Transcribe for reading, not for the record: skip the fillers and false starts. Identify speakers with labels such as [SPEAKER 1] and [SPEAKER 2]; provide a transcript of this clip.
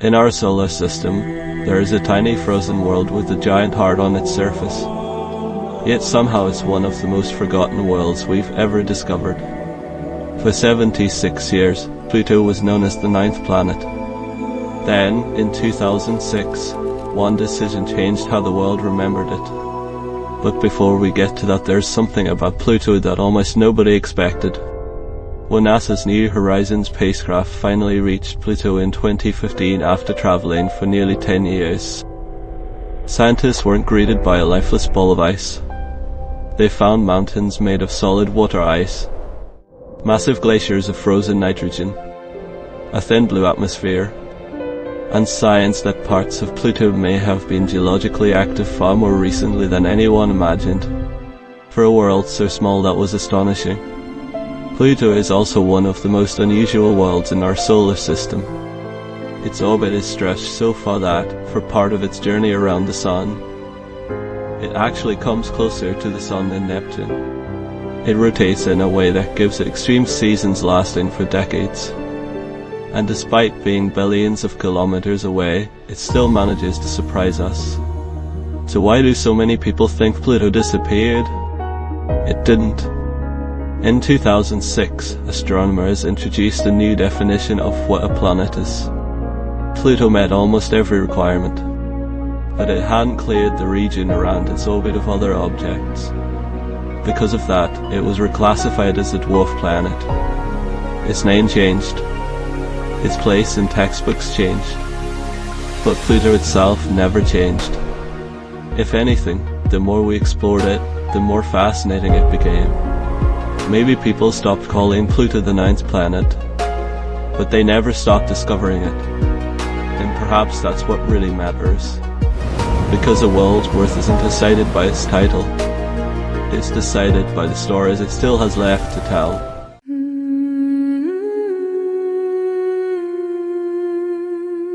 [SPEAKER 1] In our solar system, there is a tiny frozen world with a giant heart on its surface. Yet somehow it's one of the most forgotten worlds we've ever discovered. For 76 years, Pluto was known as the ninth planet. Then, in 2006, one decision changed how the world remembered it. But before we get to that, there's something about Pluto that almost nobody expected. When NASA's New Horizons spacecraft finally reached Pluto in 2015 after traveling for nearly 10 years, scientists weren't greeted by a lifeless ball of ice. They found mountains made of solid water ice, massive glaciers of frozen nitrogen, a thin blue atmosphere, and signs that parts of Pluto may have been geologically active far more recently than anyone imagined. For a world so small, that was astonishing. Pluto is also one of the most unusual worlds in our solar system. Its orbit is stretched so far that, for part of its journey around the Sun, it actually comes closer to the Sun than Neptune. It rotates in a way that gives it extreme seasons lasting for decades. And despite being billions of kilometers away, it still manages to surprise us. So why do so many people think Pluto disappeared? It didn't. In 2006, astronomers introduced a new definition of what a planet is. Pluto met almost every requirement, but it hadn't cleared the region around its orbit of other objects. Because of that, it was reclassified as a dwarf planet. Its name changed. Its place in textbooks changed. But Pluto itself never changed. If anything, the more we explored it, the more fascinating it became. Maybe people stopped calling Pluto the ninth planet, but they never stopped discovering it. And perhaps that's what really matters. Because a world's worth isn't decided by its title, it's decided by the stories it still has left to tell.